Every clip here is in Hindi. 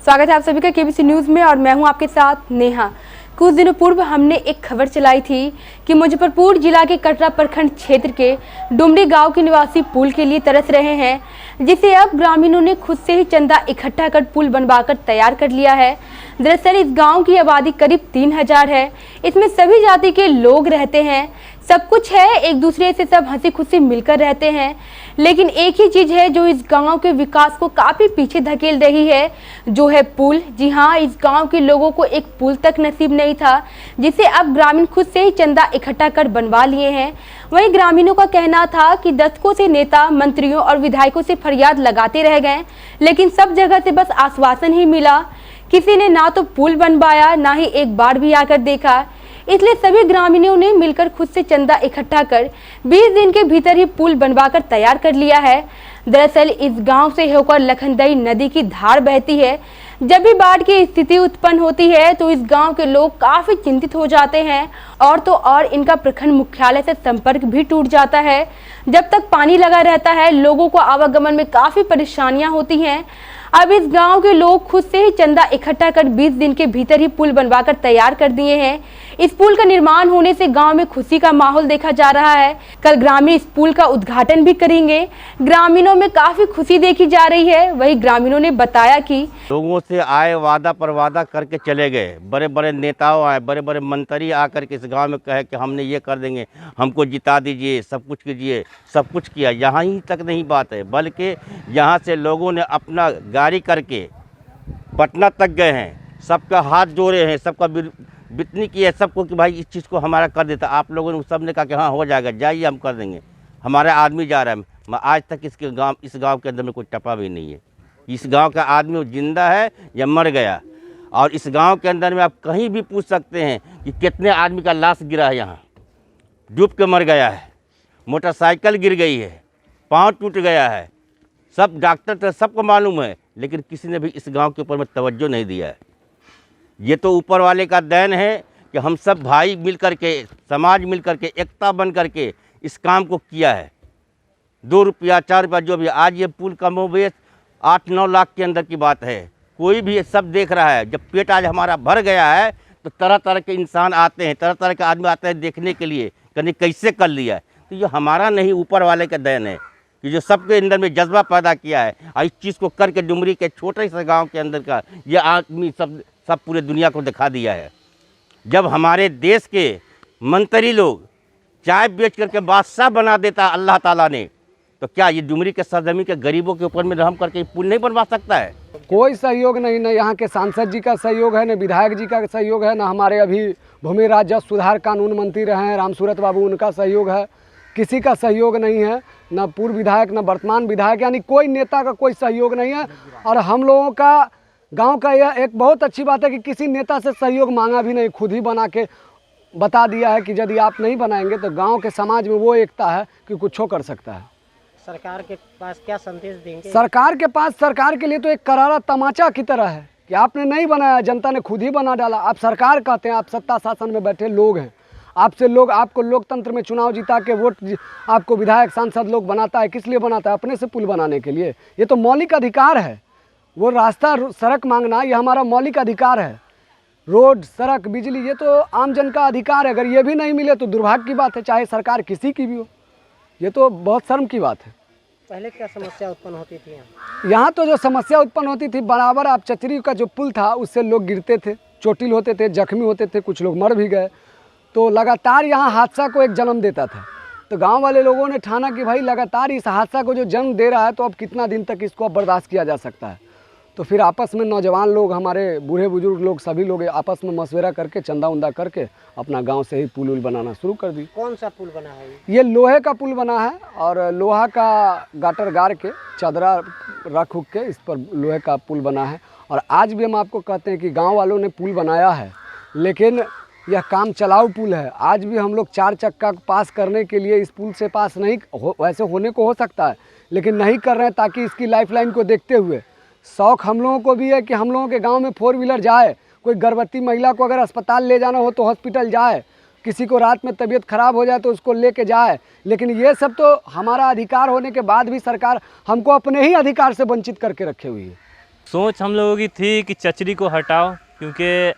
स्वागत है आप सभी का केबीसी न्यूज में और मैं हूं आपके साथ नेहा। कुछ दिनों पूर्व हमने एक खबर चलाई थी कि मुजफ्फरपुर जिला के कटरा प्रखंड क्षेत्र के डुमरी गांव के निवासी पुल के लिए तरस रहे हैं, जिसे अब ग्रामीणों ने खुद से ही चंदा इकट्ठा कर पुल बनवाकर तैयार कर लिया है। दरअसल इस गांव की आबादी करीब 3000 है। इसमें सभी जाति के लोग रहते हैं, सब कुछ है, एक दूसरे से सब हंसी खुशी मिलकर रहते हैं। लेकिन एक ही चीज है जो इस गांव के विकास को काफी पीछे धकेल रही है, जो है पुल। जी हाँ, इस गांव के लोगों को एक पुल तक नसीब नहीं था, जिसे अब ग्रामीण खुद से ही चंदा इकट्ठा कर बनवा लिए हैं। वहीं ग्रामीणों का कहना था कि दशकों से नेता, मंत्रियों और विधायकों से फरियाद लगाते रह गए, लेकिन सब जगह से बस आश्वासन ही मिला। किसी ने ना तो पुल बनवाया, ना ही एक बार भी आकर देखा। इसलिए सभी ग्रामीणों ने मिलकर खुद से चंदा इकट्ठा कर 20 दिन के भीतर ही पुल बनवाकर तैयार कर लिया है। दरअसल इस गांव से होकर लखनदई नदी की धार बहती है। जब भी बाढ़ की स्थिति उत्पन्न होती है तो इस गांव के लोग काफी चिंतित हो जाते हैं, और तो और इनका प्रखंड मुख्यालय से संपर्क भी टूट जाता है। जब तक पानी लगा रहता है लोगों को आवागमन में काफी परेशानियां होती हैं। अब इस गांव के लोग खुद से ही चंदा इकट्ठा कर 20 दिन के भीतर ही पुल बनवाकर तैयार कर दिए हैं। इस पुल का निर्माण होने से गांव में खुशी का माहौल देखा जा रहा है। कल ग्रामीण इस पुल का उद्घाटन भी करेंगे। ग्रामीणों में काफी खुशी देखी जा रही है। वहीं ग्रामीणों ने बताया कि लोगों से आए, वादा पर वादा करके चले गए। बड़े बड़े नेताओं आए, बड़े बड़े मंत्री आकर के इस गांव में कहे कि हमने ये कर देंगे, हमको जिता दीजिए, सब कुछ कीजिए, सब कुछ किया। यहाँ ही तक नहीं बात है, बल्कि यहाँ से लोगों ने अपना गाड़ी करके पटना तक गए हैं, सबका हाथ जोड़े हैं, सबका बितनी की है सबको कि भाई इस चीज़ को हमारा कर देता। आप लोगों ने सब ने कहा कि हाँ हो जाएगा, जाइए हम कर देंगे, हमारा आदमी जा रहा है। आज तक इस गांव के अंदर में कोई टपा भी नहीं है। इस गांव का आदमी जिंदा है या मर गया। और इस गांव के अंदर में आप कहीं भी पूछ सकते हैं कि कितने आदमी का लाश गिरा है, यहाँ डूब के मर गया है, मोटरसाइकिल गिर गई है, पाँव टूट गया है। सब डॉक्टर तो सबको मालूम है, लेकिन किसी ने भी इस गांव के ऊपर में तवज्जो नहीं दिया है। ये तो ऊपर वाले का देन है कि हम सब भाई मिल कर के, समाज मिल कर के, एकता बन कर के इस काम को किया है। 2 रुपया 4 रुपया जो भी, आज ये पुल का मोबेश 8-9 लाख के अंदर की बात है। कोई भी सब देख रहा है। जब पेट आज हमारा भर गया है तो तरह तरह के इंसान आते हैं, तरह तरह के आदमी आते हैं देखने के लिए कि कैसे कर लिया है। तो ये हमारा नहीं, ऊपर वाले का देन है कि जो सबके अंदर में जज्बा पैदा किया है। और इस चीज़ को करके डुमरी के छोटे से गाँव के अंदर का ये आदमी सब पूरे दुनिया को दिखा दिया है। जब हमारे देश के मंत्री लोग चाय बेच करके बादशाह बना देता अल्लाह ताला ने, तो क्या ये डुमरी के सरजमी के गरीबों के ऊपर में रहम करके पुल नहीं बनवा सकता है? कोई सहयोग नहीं, न यहाँ के सांसद जी का सहयोग है, न विधायक जी का सहयोग है, न हमारे अभी भूमि राजस्व सुधार कानून मंत्री रहे हैं रामसूरत बाबू, उनका सहयोग है। किसी का सहयोग नहीं है, न पूर्व विधायक न वर्तमान विधायक, यानी कोई नेता का कोई सहयोग नहीं है। और हम लोगों का गांव का यह एक बहुत अच्छी बात है कि किसी नेता से सहयोग मांगा भी नहीं, खुद ही बना के बता दिया है कि यदि आप नहीं बनाएंगे तो गांव के समाज में वो एकता है कि कुछ कर सकता है। सरकार के पास क्या संदेश देंगे? सरकार के पास, सरकार के लिए तो एक करारा तमाचा की तरह है कि आपने नहीं बनाया, जनता ने खुद ही बना डाला। आप सरकार कहते हैं, आप सत्ता शासन में बैठे लोग हैं। आपसे लोग, आपको लोकतंत्र में चुनाव जिता के वोट आपको विधायक सांसद लोग बनाता है, किस लिए बनाता है? अपने से पुल बनाने के लिए। ये तो मौलिक अधिकार है, वो रास्ता सड़क मांगना ये हमारा मौलिक अधिकार है। रोड, सड़क, बिजली, ये तो आम जन का अधिकार है। अगर ये भी नहीं मिले तो दुर्भाग्य की बात है, चाहे सरकार किसी की भी हो। ये तो बहुत शर्म की बात है। पहले क्या समस्या उत्पन्न होती थी यहाँ? तो जो समस्या उत्पन्न होती थी, बराबर आप चचरी का जो पुल था उससे लोग गिरते थे, चोटिल होते थे, जख्मी होते थे, कुछ लोग मर भी गए। तो लगातार यहाँ हादसा को एक जन्म देता था। तो गांव वाले लोगों ने ठाना कि भाई लगातार इस हादसा को जो जन्म दे रहा है तो अब कितना दिन तक इसको बर्दाश्त किया जा सकता है। तो फिर आपस में नौजवान लोग, हमारे बूढ़े बुजुर्ग लोग, सभी लोग आपस में मशवरा करके, चंदा उंदा करके अपना गांव से ही पुल बनाना शुरू कर दी। कौन सा पुल बना है? ये लोहे का पुल बना है, और लोहा का गाटर गाड़ के, चादरा रख के इस पर लोहे का पुल बना है। और आज भी हम आपको कहते हैं कि गाँव वालों ने पुल बनाया है, लेकिन यह काम चलाऊ पुल है। आज भी हम लोग 4 चक्का पास करने के लिए इस पुल से पास नहीं वैसे होने को हो सकता है, लेकिन नहीं कर रहे हैं, ताकि इसकी लाइफलाइन को देखते हुए। शौक़ हम लोगों को भी है कि हम लोगों के गांव में 4 व्हीलर जाए, कोई गर्भवती महिला को अगर अस्पताल ले जाना हो तो हॉस्पिटल जाए, किसी को रात में तबीयत खराब हो जाए तो उसको लेके जाए। लेकिन ये सब तो हमारा अधिकार होने के बाद भी सरकार हमको अपने ही अधिकार से वंचित करके रखे हुई है। सोच हम लोगों की थी कि चचरी को हटाओ, क्योंकि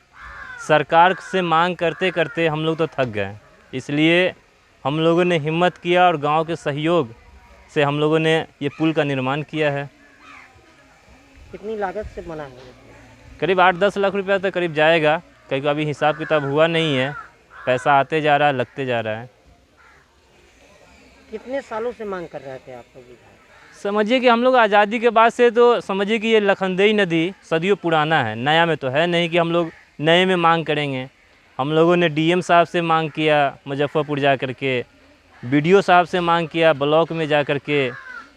सरकार से मांग करते करते हम लोग तो थक गए। इसलिए हम लोगों ने हिम्मत किया और गांव के सहयोग से हम लोगों ने ये पुल का निर्माण किया है। कितनी लागत से बना है ये? करीब 8-10 लाख रुपया तक करीब जाएगा, क्योंकि अभी हिसाब किताब हुआ नहीं है, पैसा आते जा रहा है, लगते जा रहा है। कितने सालों से मांग कर रहे थे आप लोग? समझिए कि हम लोग आज़ादी के बाद से तो समझिए कि ये लखनदेई नदी सदियों पुराना है, नया में तो है नहीं कि हम लोग नए में मांग करेंगे। हम लोगों ने डीएम साहब से मांग किया मुजफ्फरपुर जा कर के, बीडीओ साहब से मांग किया ब्लॉक में जा कर के,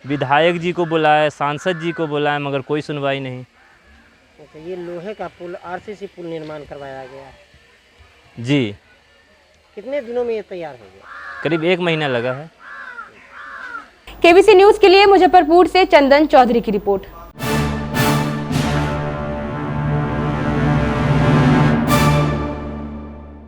विधायक जी को बुलाए, सांसद जी को बुलाए, मगर कोई सुनवाई नहीं। अच्छा, ये लोहे का पुल आरसीसी पुल निर्माण करवाया गया है। जी, कितने दिनों में ये तैयार हो गया? करीब 1 महीना लगा है। केबीसी न्यूज़ के लिए मुजफ्फरपुर से चंदन चौधरी की रिपोर्ट।